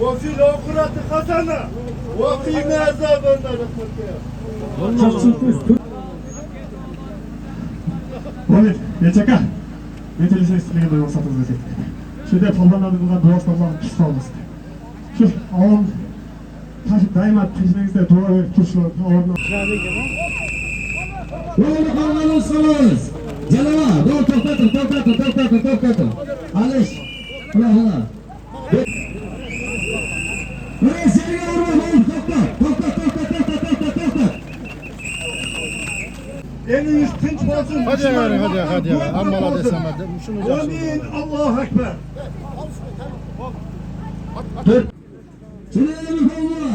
وفي الأخرى حسنة وقنا عذاب النار. 오늘 예체가 예체리스 있으면 너무 사토스지. 시대 판단하는 건 도와서만 기사하면서. şu ağın taşı daima peşinizde duvarı tuşlu ağın. Böyle kalmalısınız. Canava, dur tokatın. Alış. Ula. Buraya seriye vurma, tokat. En üstün olsun. Hadi. Amma desem hadi. Şunu Amin. Allahu Ekber. Dur. Şuraya bir kolla.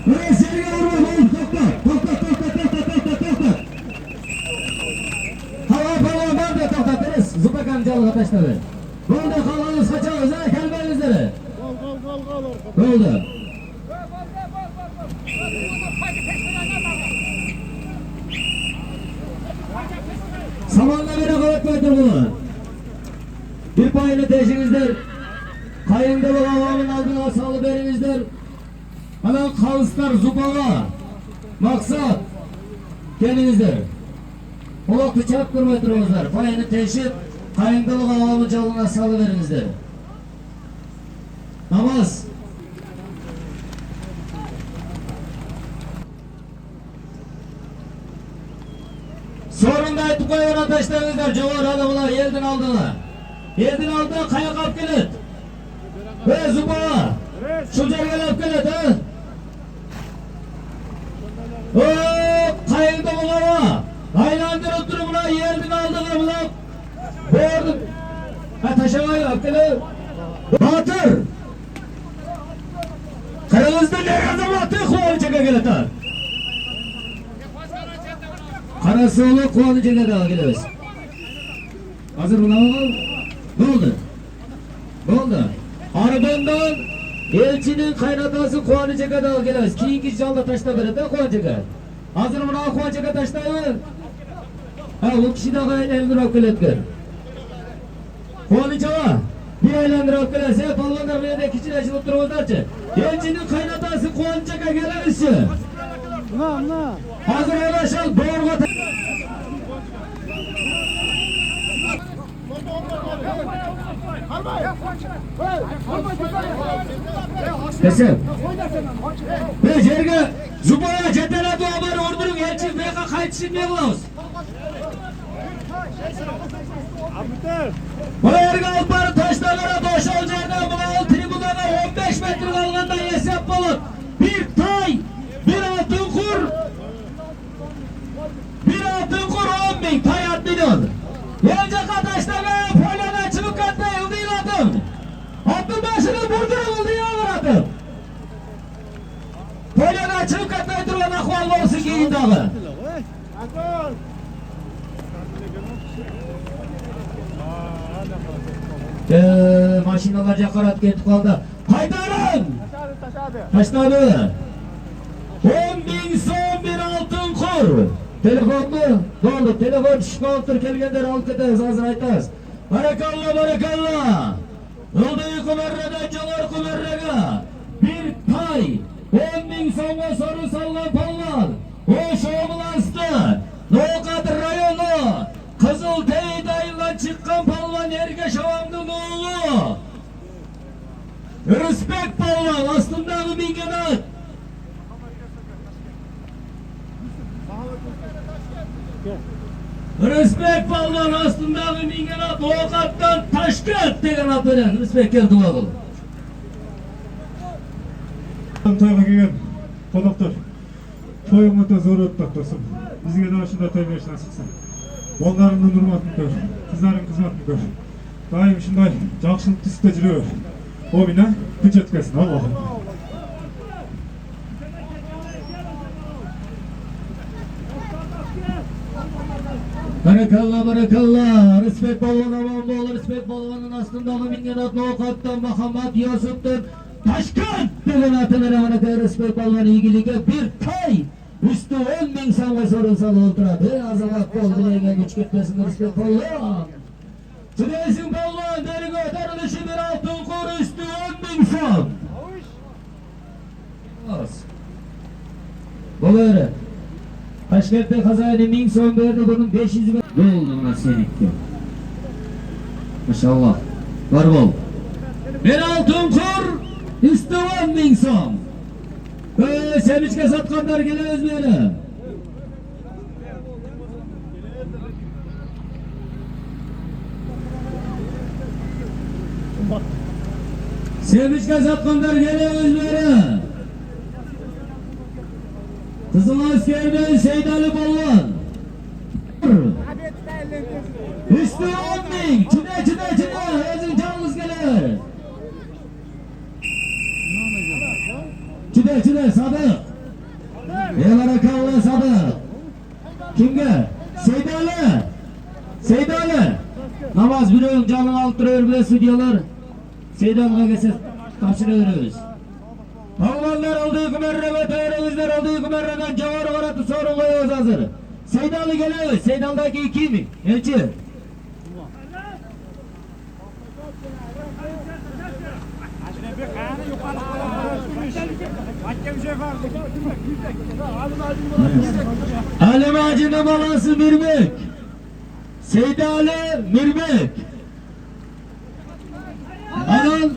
Buraya seriye vurma, tokat. Hava ben de tokatırız. Zıpa kancalı taşları. Burada kalanız kaçağız ha, kelbenizleri. Gol. Oldu. Samanla beri kuvvet koydur bunu. Bir payını teşinizdir. Kayında bu havamın aldığına sağlı berinizdir. Hemen kalıslar zupağa. Maksat kendinizdir. Olaklı çap kırmaytırımızdır. Payını teşip kayında bu havamın çalına sağlı berinizdir. Namaz. Sorunda aytıp koyuyor ateşlerinizler. Cevher adamlar yerden aldılar. Yerden aldı kaya kap gelit. Ve zubağa. Şu cergelep gelit ha. Kayında bu hava. Aylandırıp durumuna yerden aldılar ulan. Boğurdum. Taşamayı kap gelit. Batır. Kırılızda ne yazım attı kuvalı çeke gelit ha. Karası olup kuvalı çeke daha geliyoruz. Hazır buna ol. Ne oldu? Arbandan elçinin kaynatası kuvalı çeke daha geliyoruz. Kiyinki çalda taşta verir de kuvalı çeke. Hazır buna kuvalı çeke taştayı. O kişi daha eğlendirip geletker. Kuvalı çeke. Bir eğlendirip gelirse balonlar böyle kişiyle açılıp durumuzlarca. Elçinin kaynatası kuvalı çeke gelirse. Hazır arkadaşlar doğru kat. Kesin. Ve jerge zubaya cetele duaları ordurun elçin veka kayıtsın ne bulağız? Bu yerge alparı taşlarına boşalacağına bu tribunana 15 metre kalgandan yesep bulun. Bir tay, bir altın kur. Bir altın kur 10.000 tay 6 milyon. Gelecek ataşlarına polyana çılık katmayı yıldıyladım. Hattın başını vurdurun yıldıyladım. Polyana çılık katmayı durulan akvallı olsun giyin dağı. Maşinalar yakarat gelip kaldı. Haydarın! Taşladı. 10.000 son bir altın kur. Telefonlu doldu. Telefon şikoltur kelgenler halkıdız. Hazır aytaz. Barakallah. Ildığı kumerrede çalar kumerrega. Bir tay. 10.000 songa soru sallan pallan. O şovulastı. Nokat rayonu. Kızıl Teyday'la çıkan palvan erge şavamdın oğlu. Respekt palvan aslında bir genel. Respekt palvan aslında bir genel. Nokattan Taşkent degen atıren. Respekt geldi oğlum. Toyga kelgen konoktor. Toyuңda zor öттük dostum. Bizge de aşında toy berişin nasipsin. Onların hurmatını gör. Kızların kızmatını gör. Daim şunday jakşılık tüsте жүрөбүр. O bina güç etkesin Allah'ım. Barakallah. Respekt balvan aman boğulur. Respekt balvanın aslında mı bingen atma o kattan Muhammed Yusuf'tur. Taşkent degan ati bilan mana Terespek polvon igiliga bir tay üstü 10.000 so'mga so'ralsa o'ltiradi. Azamat polvon degan kuch ketmasin Terespek polvon. Chidaysin polvon, deriga o'tarilishi bir oltin qo'r üstü 10.000 so'm. Bo'lar. Toshkentda xazayni 1000 so'm berdi, bunun 500 ga bo'ldi mana seniki. Maşallah. Var bol. Bir altın kur, üstü 10.000 so'm. Sevinçke satkanlar gele özmeyene. Sevinçke satkanlar gele özmeyene. Kızıl askerden Seydali Balvan. Üstü 10.000. Çıda. Özün canınız gelir. Çıda Sadık. Barakallah Sadık. Kimge? Seydali. Namaz biliyorum canını alıp duruyor bile stüdyolar. Seydali'ye gelse taşınıyoruz. Palvanlar olduğu kumerre ve teyrevizler olduğu kumerreden cavarı varatı sorun koyuyoruz hazır. Seydali geliyor. Seydal'daki 2 mi? Elçi. Ali Macı'nın balası Mirmek. Seydali Mirmek. Anan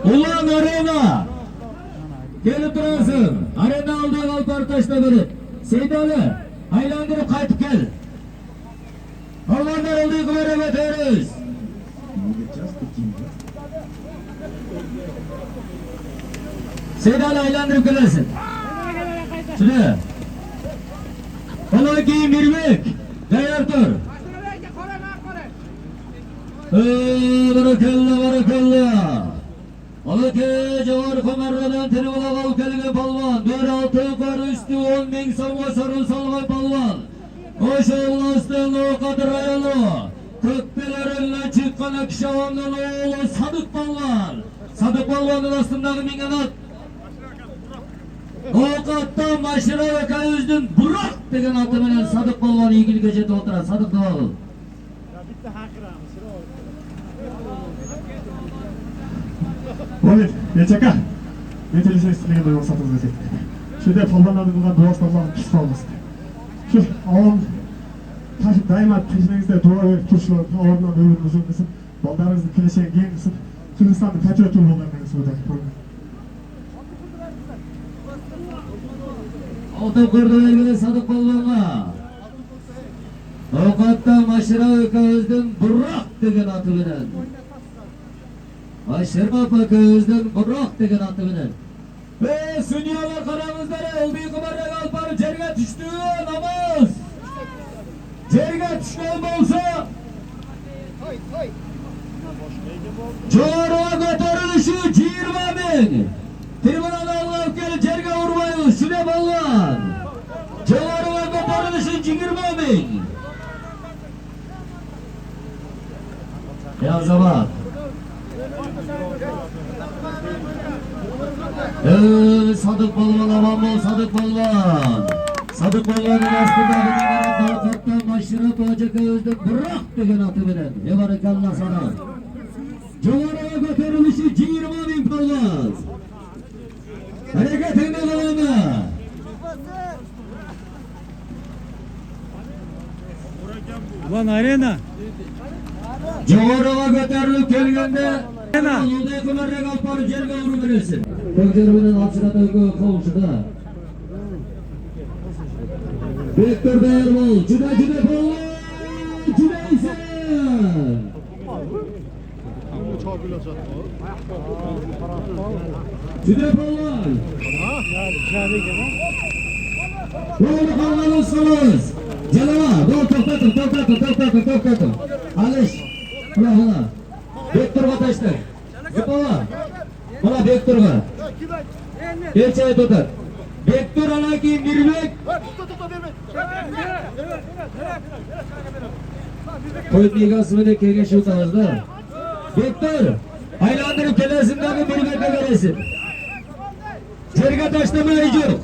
Ulan Arena. Gelip durasın. Arena aldığı Alpar Taş'ta biri. Seydali aylandırıp kayıp gel. Palvanlar olduğu kumere beteriz. Seydali aylandırıp gelirsin. Şuraya. Ola ki Mirmek. Değer dur. Barakallah. Ola ki cavar kumerreden Tribula Kalkeli'ne palvan. Bir altın kar üstü 10.000 so'mga sarıl salgay palvan. Maşallah üstüne o kadar ayalı. Kökbelerinden çıkan akşamından oğlu Sadık palvan. Sadık palvanın aslındaki minganat. Ovqatdan Maşira ve Kayüzdün Burak degen atı bilen Sadık polvon igili gecede oturar. Sadık dua kıl. Oğlum, Geçeka. Meteli sesliğine duymak satınız geçecek. Şöyle palvanlardı bundan duası Allah'ın pis olmasın. Şu ağam daima peşinizde dua ve turşular ağamdan ömür uzun kısım. Baldarınızı kileşeye giyin kısım. Kırgızistan'da patriot olmalarını kısımdaki program. Altın kurdu vergili Sadık polvonga. Ovqatdan Maşira ve Kayüzdün Burak degen atı bilen. Aşırma Kayüzdün Burak degen atı bilen. Ve sünniyalar karamızları olduğu kumarda kalparı cerge düştü namaz. Cerge düşken olsa Çoğruğa götürülüşü 20.000. Tribunada Allah'ım gelin cerge vurmayın. Şuraya ballan. Çoğruğa götürülüşü 20.000. Ya zaman. Sadık polvon aman bol Sadık polvon. Sadık polvonun aslında Balkat'tan Maşira Toğacaka Özde Burak degen atı bilen. Barakallah sana. Çoğruğa götürülüşü 20.000 polvon. Hareketinde bulunma. Ulan Arena. Çoğruğa götürülüp gelgende Yolda kumarda kalparı cerge vuru bilirsin. Köklerinin altına döngü kovuşuda. Vektör Değerbol, cüde polvon, cüdeysen. Cüde polvon. Doğru kalmalısınız. Celala, doğru toktatın. Alış. Ula. Vektör vatandaşlar. Zıpala. Ula Vektör'ga. Elçayı tutar. Vektör ala ki Mirmek. Koyup yigasını da kege şu tarzda. Vektör. Aylandırıp gelesindeki bir bekle veresin. Cerge taşlamaya hiç yok.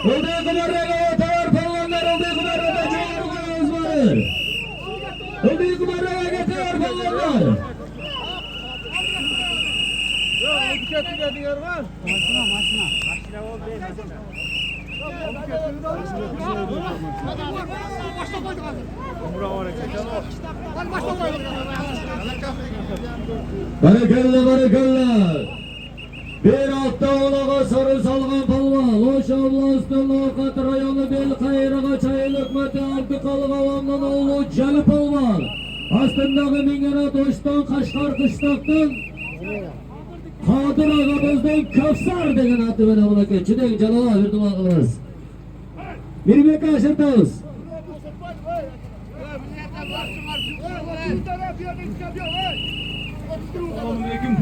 Olduğu kumarlara otar palvanlar, olduğu kumarlara çağırırız var. Olduğu kumarlara getirir palvanlar. Barakalla barakalla. Bir hafta olağa sarı salgan palva. Loş abla üstünlüğü katır ayağını bel kayırığa çayılık mati altı kalık avamdan oğlu Cali palva. Astındağı mingene doştan Kaşgar kışlaktın. Kadir ağabozdan Kafsar degen atı ben amına keçiden Jalala bir duman kılırız. Bir beka aşırtağız. Selamünaleyküm.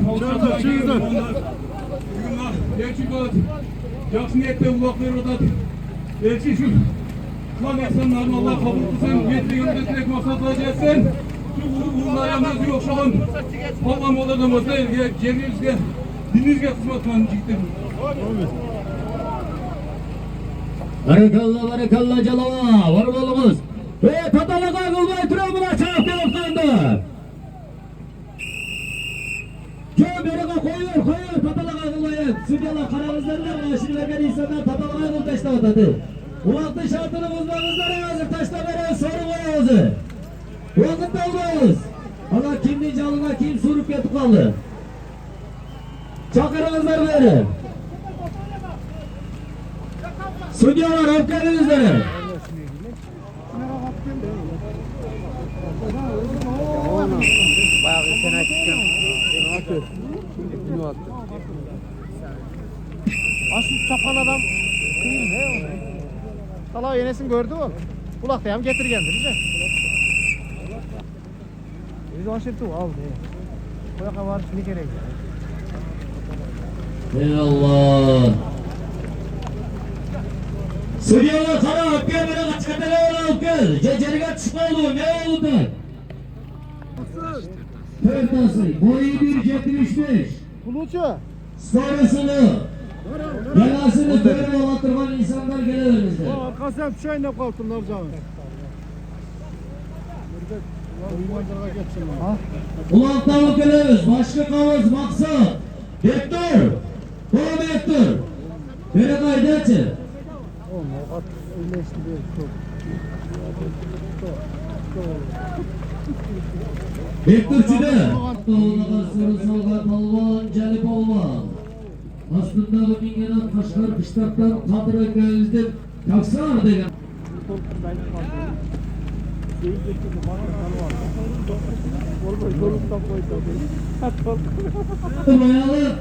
Bugünler gerçek olarak yaxşı niyette ulakları odat. Elçi şu klan insanların Allah kabul etsin. Yetliyim destek maksatla gelsin. Şu uğurlarımız yok şu an. Allah'ım oladığımızda cemiyizge, dinizge kısmetmen çıktım. Barakalla barakalla Jalala. Var bolumuz. Ve tatalaga kılmay turamına çağıp yapkandı. Berega koyuyor tatalaga kılmayın. Südyalar karavuzlarlar aşırı vergen insanlar tatalaga kıl taşla atadı. Ulandı şartını buzlarınızlara hazır taşla veren soru koyuyoruz. Vakit olmaz. Allah kimdi canına kim surup yatıp kaldı. Çakırınızlar verin. Südyalar öpkenizlere. Asıl çapan adam kıyım he onu. Kala yenesin gördü o. Kulakta hem getirgendi bize. Biz aşırtı al diye. Koyaka var şunu gerek. Ey Allah. Südyalar kara öpken beni kaçkatele ola öpken. Cecerige çıkma oğlum ne oldu? Törtası boyu 1.75. Bulucu. Sarısını, belasını böyle olatırman insanlar gene önümüzde. Arkasına düşeyine kalktım ne yapacağım? Ulan tavuk geliyoruz, başka kavuz, maksat, vektör, bu vektör. Böyle kaydetti. Vektörçüde. Oğlağa sarı salga palvan, Cali palvan. Aslında bu mingenen Kaşgar kışlaktan Kadır'a gözdim. Kaksar degen. Mayalı,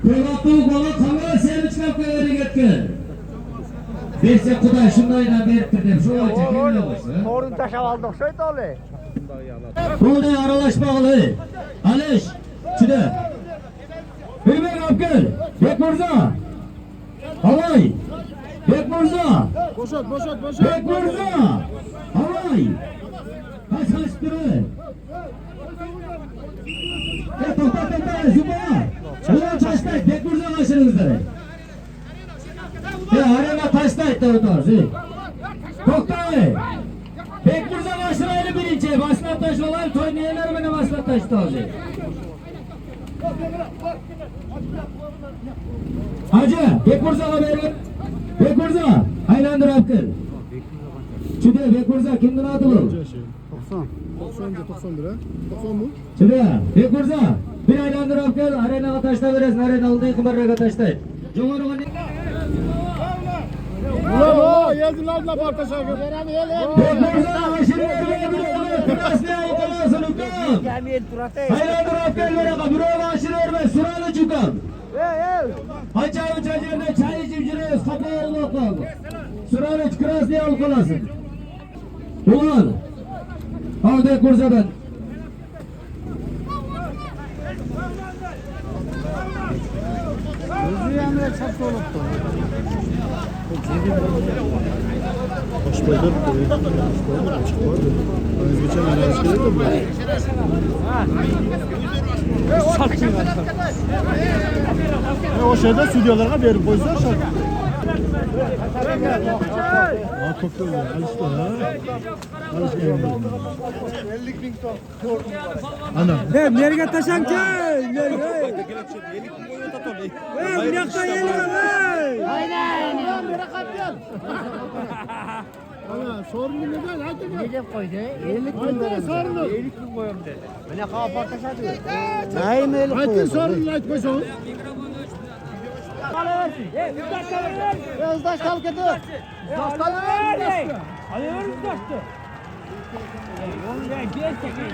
köygattığı kola kamera seni çıkap köyleri getken. Berse Kuday şundayla berttirdim. Şu an çekimle başla. Torun taşa aldık şey dolu. Burada aralaşmalı. Alış, çide. Bir öpken. Bek Murza. Havay. Bek Murza. Boşalt. Bek Murza. Havay. Kaç durur. Tohta zıba. Ulan taştay. Bek Murza kaçırınızları. Arama taştay doğru. Tohtay. Bek Murza başlayla birinci. Başlat taş olan toynayanlar bana başlat taş doğru. Hacı, Bekurza verin. Bekurza, Aylandır Abdül. Çüde, Bekurza kimden atılır? 90 lira. 90 mu? Çüde, Bekurza, bir Aylandır Abdül, arena taşta veresin, arena aldığı kumarına taşta. Cumhur'un Ulan o, yazılar da partaşa gö. Bekurza, aşırı vermeye Kıraslıya okalasın hüküm. Aylandır Abdül vereka, bir oğla aşırı verme, suralı çıkan. Haça uçacağında çay içip duruyoruz, kapağı olmakla. Suralı Kıraslıya okalasın. Ulan, al Bekurzadan. O şeyde stüdyolara verip koysa şarkı. Çok da alıştı ha. Alıştı. 50 bin ton. Ana. Nereye taşan ki? Nereye? Yakta geliyor. Aynen. Nereye kapıyorsun? Ana sorun ne değil hadi. Ne dep koydu? 50 bin Hadi sorun. 50 bin koyuyorum dedi. Bana kapartaşa diyor. Neyim 50 koyuyor? Hadi sorun açmasın. Özdaş kalk etti. Özdaş kalk etti.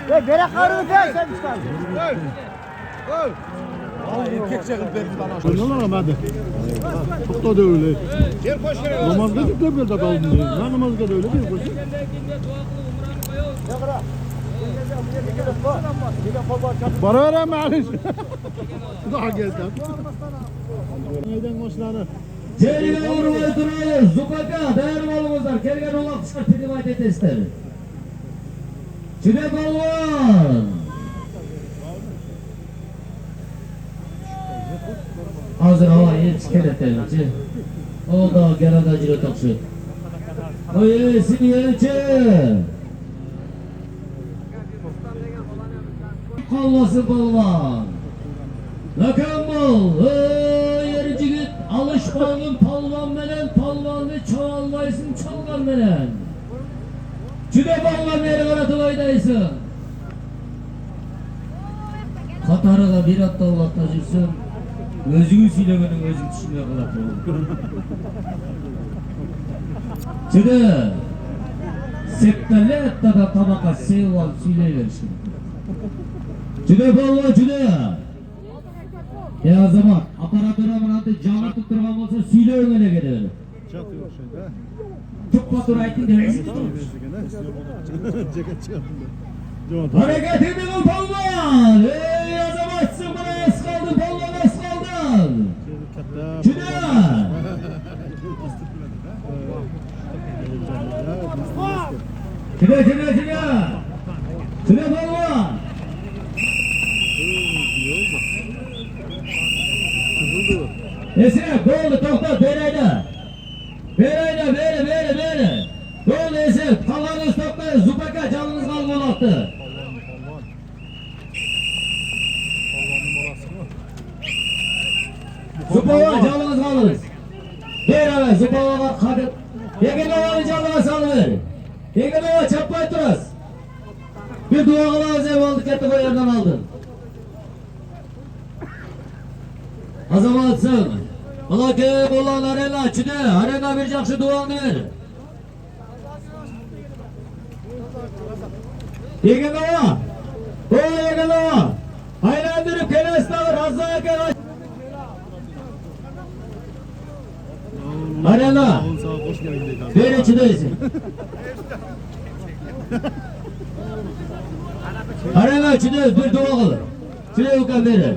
Ve bere karını ver sen çıkar. Oynanalım hadi. Çok da öyle. Namazda da böyle de kaldın. Ne namazda da öyle değil mi? Bana öğren maaş. Daha geldi. Neyden hoşlanır? Kelgen urmay turayı, Zupaka, değerli malımızlar, kelgen olakışlar tedimat etesler. Çüde balvan. Hazır hava yetişkeletlerimizi. O da gelada ciro takşı. O yesin yelçi. Kalması balvan. Lakambol, yerici git, alışmanın palvan menen, palvanı çoğalmaysın çalgan menen. Çüde balvan yeri karatılaydaysın. Katarıda bir hatta Allah'ta жүрсün, özünü söylemenin özün düşünmeye kalatı. Çüde, sektörle etta da tabaka sevval söyleyiversin. Çüde balvan çüde. Ya zaman aparatura mınatı canlı tutturgan bolsa süylöğün öyle gelir. Çok batur aytın dersin. Hareketini kıl palvan. Ey azamaçsın bana es kaldın palvan es kaldın. Çüde. Çüde. Çüde palvan. Esra, doğru, tokta, berayda. Bere. Doğru Esra, kalanınız tokta, Zupaka, canınız kalma olaktı. Zupaka, canınız kalınız. Bere, Zupaka, kadın. Yegenova canlığa salıver. Yegenova, çapay turas. Bir duağına ev aldık, etti o yerden aldın. Azamatsın. Ola ki olan arena çüde, arena bir jakşı duanı ver. Yegenova. O Yegenova. Aylandırıp kelestağır, Hazza'ya gel. Arena. Beri çüdeysin. Arena çüde, bir dua kılır. Çüde yukan verir.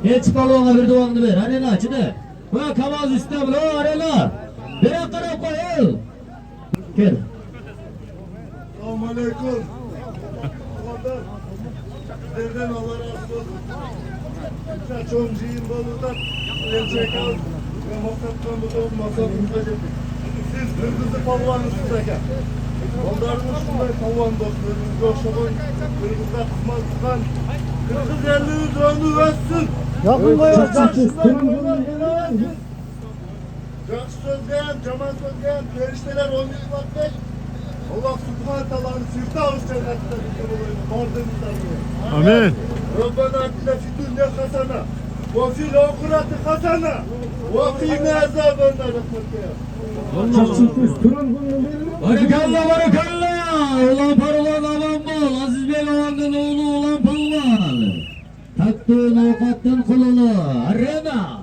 Hiç balona bir duanı ver. Arena açıdı. Bu kamaz üstte bu arena. Bir akara koy. Gel. Selamünaleyküm. Sizlerden Allah razı olsun. Çoğumcuyum balıdan. Gerçek al. Ve hakikaten bu da masamızda geldik. Siz Kırgız'ı palvanısınız aka. Onlarımız şunday palvan dostlarımız yok şaban. Kırgız'da kızmaz kızan. Kırgız yerliği döndü versin. Yakın koyuyoruz. Жақсы сөзген, жаман сөзген, періштелер 10 yıl bakmış. Allah subhanahu ta'ala'nın sırtı ağız cennetinde bir olayım. Mardınızdan diye. Amin. Rabbena atina fid dunya hasana ve fil ahireti hasana ve qina azaban nar. Barakallah. Ulan paralan aman bol. Aziz Bey Ağa'nın oğlu ulan palvan. Taktığın avukattın kulunu. Arena.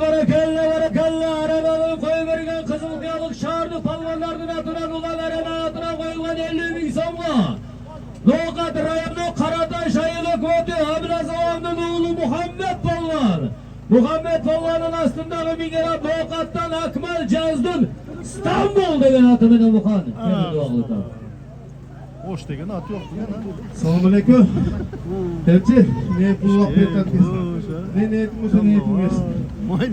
Barakallah. Arenanın koyu vergen kızıl kıyalık şardı palvanlardan atıran ulan arena atına koyulgan 50 bin somlu. Nokat rayonu Karataş ayılık ödü. Abla Muhammed Polvon. Muhammed Polvon'un astındagi mingelab Noqatdan Akmal Jazdun İstanbul degan ati bilan Muxan. Hoş degen at yok diye. Assalomu alaykum. Elchi, ne pul vaqt yetkazsiz. Ne niyetim olsa niyetim bersin.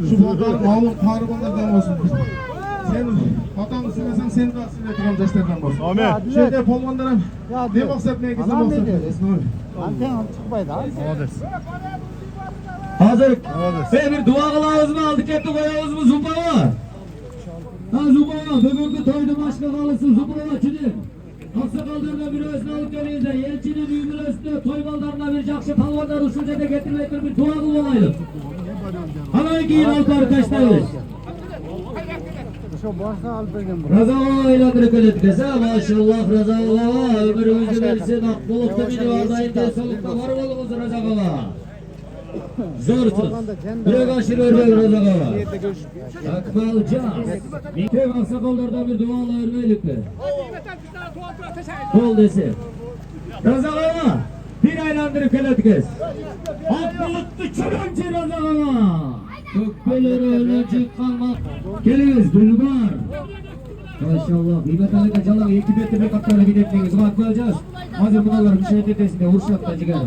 Şu kadar ma'lum qaribonlardan olsun. Sen otam sinasan sen de sinatiram daşlardan olsun. Amin. Şu yerda polvonlar ham Ya ne maqsad ne gizli Anam maqsad. ne diyor? Esnor. Anten çıkmaydı ha. Молодец. Hazır. Молодец. Ve bir dua kılavuzunu aldık etti koyavuzmu Zupava. Ha Zupava, bugünkü toyda başka kalırsın Zupava çidim. Aksakallarına bir özne alıp geliyince, elçinin düğümün üstüne toy ballarına bir jakşı palvanlar usulca da getirmektir bir dua kılmalaydı. Hemen giyin altı arkadaşlarımız. Şu boşuna alıp vergen bu. Razava ile bırkılık dese maşallah Razava ömrümüzü versin akbulukta bir vardayın diye solukta var olumuz Razava. Zorsuz. Bire karşı örmek Razava. Akbal Caz. Tek aksakallardan bir duayla örmeylik be. Kol desi. Razava. Bir aylandırıp keletkiz. Akbulukta çırıncı Razava. Kökbeleri öyle çıkkanma. Geliniz Bulgar. Maşallah. Kıymet alaka çalak. İki metre bir katlarına binetliğiniz. Bak koyacağız. Hazır bunlar bir şey tetesinde. Urşakta çıkar.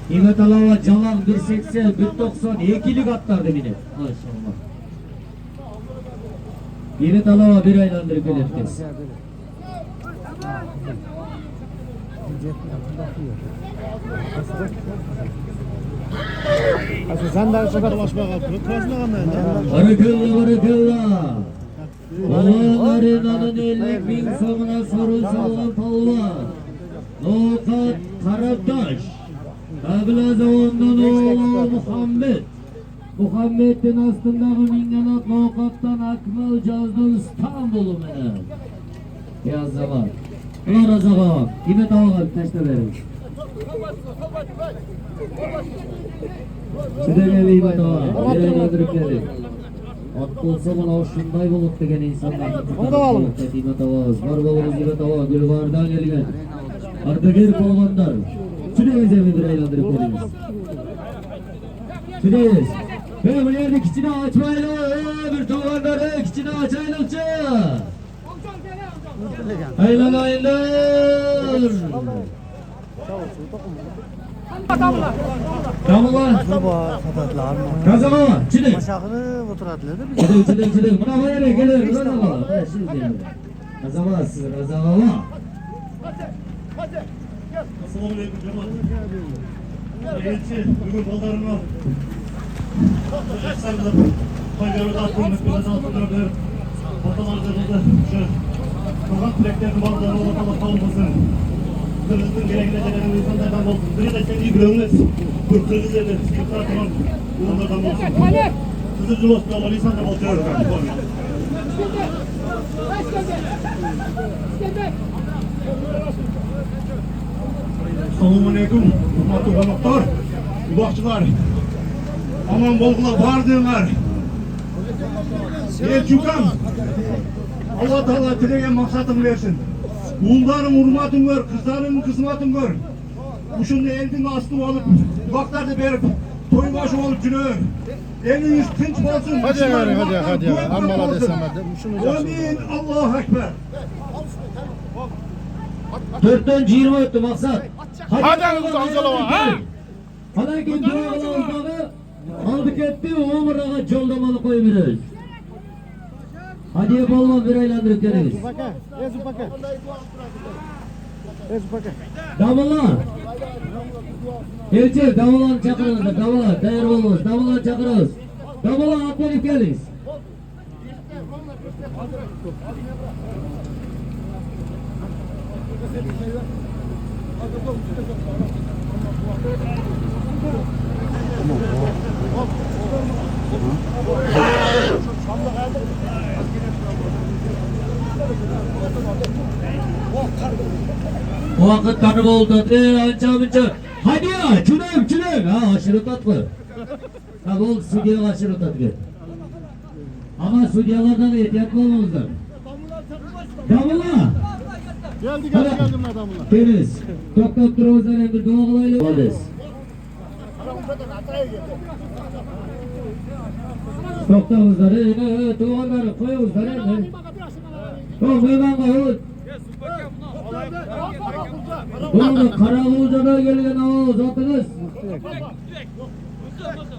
Kıymet alaka çalak 1.80, 1.90. İkili katlarda binip. Maşallah. Kıymet alaka bir aylandırıp keletkiz. Sen de şu kadar başma kalkıyor. Barakalla barakalla. Oğlanların anın 50 bin sonuna soru salan palva. Nokat Karataş. Ablaza ondan oğlu Muhammed. Muhammed'in astındaki mingenat Nokat'tan Akmal Cazdun İstanbul'u mene. Yaz zaman. Ulan Razaka. Kime dağılır taşta verin. Şuraya bir bata, bir öldürükleri. At olsa bana o şunday bulup degen insanlar. Onu da alalım. Var balımız gibi tava, Gülvar'dan gelgen. Ardıgir polvanlar. Şuraya bir öldürüklerimiz. Şuraya. Ve bu yerdeki içini açmayla, bir tavanları içini açaylıkçı. Haylan haylan. Damla. Kazama. Çiğdem. Maşakını oturadılar da bir. Çiğdem. Buna bayana gelir. Kazama. Kazama. Kazama. Assalamu alaikum cemaat. Elçi bugün ballarını Efsan'da koyuyoruz attığımız biraz altında bir fotoğraflarımızda şu sokak direklerini ballarını ortalık kalmasın. Kırgız'ın gerekli gelen insanlardan olsun. Biri de kendi güveniniz. Bu Kırgız yerine sıkıntılar tamam. Onlardan olsun. Kızı Culos yolları insanlar olacağız. Assalamu alaikum. Hurmatli konuklar, ulaqchilar. Aman bo'lg'lar, bardinglar. Elchi ukam. Alloh taolo tilagan maqsadingni bersin. O'g'llaring hurmating ko'r, qizlaring xizmating ko'r. O'shunda elding ostini olib, vaqtlarni berib, to'yboshi olib jurib. Elingiz tinch bo'lsin. Hadi. Hammalar desam, shuni Amin. Allohu akbar. 4'ten 20 öttü maksat. Hadi Anzalova, ha? Hadi ki dualarımızı aldık etti, umurrağa çoldamalı koyuyoruz. Hadi yapalım bir aylandırıp geliriz. Damla. Elçi, damla çakırız, damla, değer olmaz, damla çakırız. Damla atlayıp geliriz. O vakit tanrı oldu. Anca. Hadi ya, çürüm. Ha, aşırı tatlı. Ha, bol sütüye aşırı tatlı. Ama sütüyelerden ehtiyatlı olmamız lazım. Damla. Geldim adamlar. Deniz. Doktorumuzdan emir dua kılaylı. Oldes. Toktağızlar, tuğanları koyuğuzlar endi. Koyman koyuğuz. Bunu Karagulca'da gelgen ağız atınız.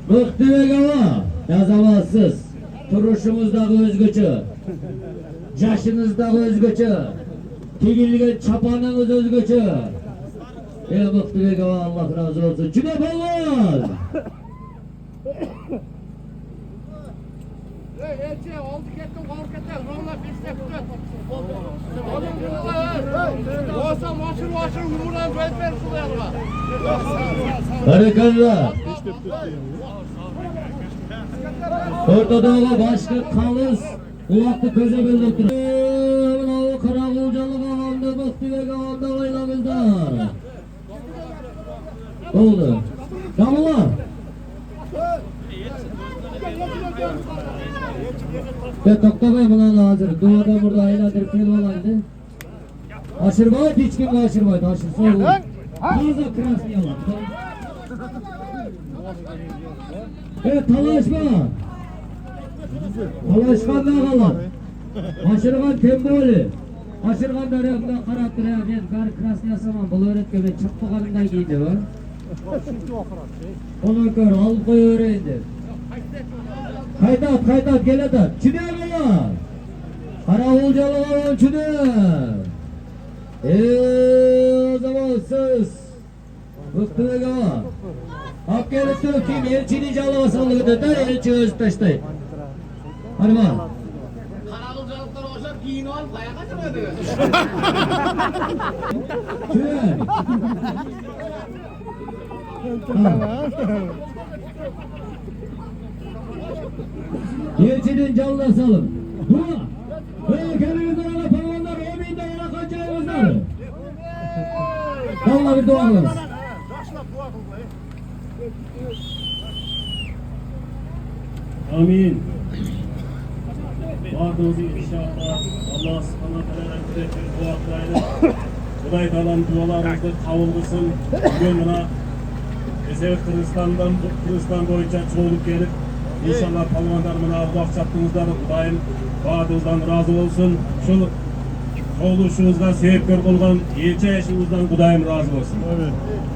Bıktı hava, yazamazsız. Turuşumuzdaki özgüçü. Yaşınızdaki özgüçü. Tigilgen çapanınız özgüçü. Bıktı hava, Allah razı olsun. Cüne balon. Elçi oldu kettim kork ettim. Rolla pistek tut. Olsa maşır yumurdan böyle sulayalım. Barakallah. Ortadoğu başka kalız. Kulaklı köze belirtir. Bravo Karagulcalı kavamda bıktı ve kavamda oylamızda. Oldu. Tamam mı? Ya toktabay buna hazır. Duvarda burada aylardır fel olaydı. Aşırmaydı, hiç kim aşırmaydı. Aşırsa olur. Fazla krasni yalan. Evet, talaşma. Talaşkan da kalan. Aşırgan temboli. Aşırgan da rehmden karattır ya. Ben gari krasni yasamam. Bu öğretmen çıktı kalımdan giydi var. Onu gör, al koy öğrendi. Kaydat, gel edat. Çüne bana. Karagulcalı olan çüne. O zaman söz. Bıktı ve gava. Akgeli Türk'üm elçinin canlı vasallığı da elçi öz taştay. Hadi bak. Karagulcalıklar olsa giyin ol, kaya kaçırmadı. Çüne. Elçinin canlı salın. Durma. Böyle kendinizden ala parvanlar, o binde ala kaçağımızlar. Allah bir duanız. Amin. Vaadınızı inşallah Allah subhanahu teala bir duaklayla Kuday kalan dualarınızı kabul kılsın. Bugün buna Kırgızistan boyunca çoğulup gelip inşallah palvanlar buna ulak çaptığınızda Kudayım vaadınızdan razı olsun. Şu çoğuluşunuzdan sebepkar olgan elçi eşinizden Kudayım razı olsun.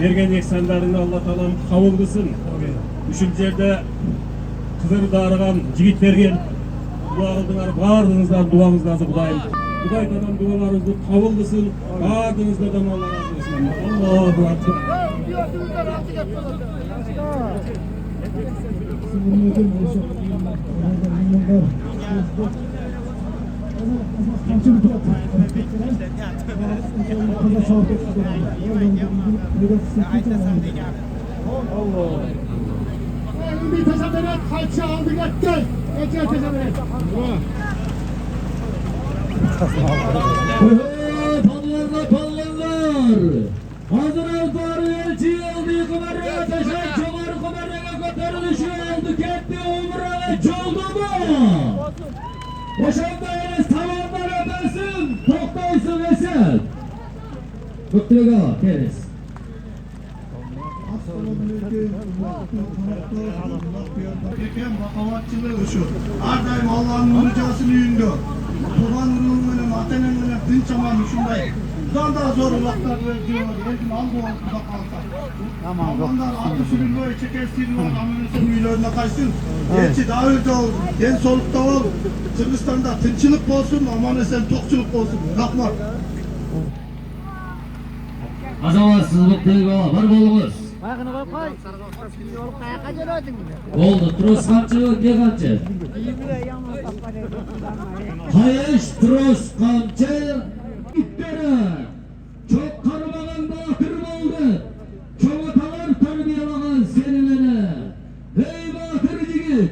Bergen eksenlerini Allah Teala kabul kılsın. Üçüncü yerde kızını darıgan jigitlerge dua kıldыңар, bardığınızdan duanızdan Kudayım. Kuday Teala dualarınızı kabul kılsın. Bardığınızdan Allah razı olsun. Allahu Ekber. Bir teşebbüret kaçı aldı gitti. Geçer teşebbüret. Pallarlar. Hazır avtarı elçi aldı. Kumaraya taşan çoğar kumaraya kotarılışı oldu. Gitti umurana çoldu mu? Boşanmayınız tamamlar ödersin. Toktaysın Esed. Bıktıga keriz. Erken bakavatçılığı şu. Her daim Allah'ın ricasını yündü. Kurban ürünüyle, mateneyle, din çamanı şundayım. Bundan daha zor ulaklar diyorlar. Elkin al bu ortada kalsa. Tamam. Ondan altı sürün böyle çekersin. Amınısın üyelerine kaçsın. Elçi daha öyle ol. Gen solukta ol. Kırgızistan'da tınçılık olsun. Aman esen tokçuluk olsun. Kalkma. Azamatsız bıktıga var bolumuz. Ayağını koy koy. Yol kaya kaçırıyordun bile. Oldu. Tros kaçı yok diye kaçı. Hayış tros kaçı. İttere. Çok karmagan batır oldu. Çoğatalar tarbiyalagan senilere. Hey batır jigit.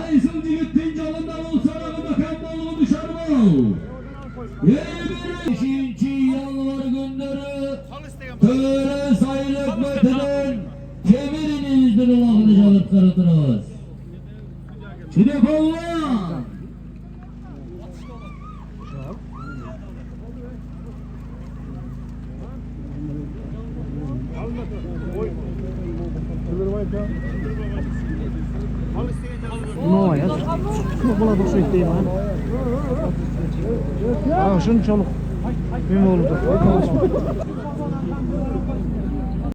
Haysıl jigittin canından olsana bakan bolgu dışarı bol. Hey biri. 5. yanvar günleri. Töre sayılık metinin. Kemirinizdir Allah'ını çalıp sarıtırız. Çilep Allah. No ya. Buna da şey değil lan. Aa şunun çoluk. Benim oğlu da.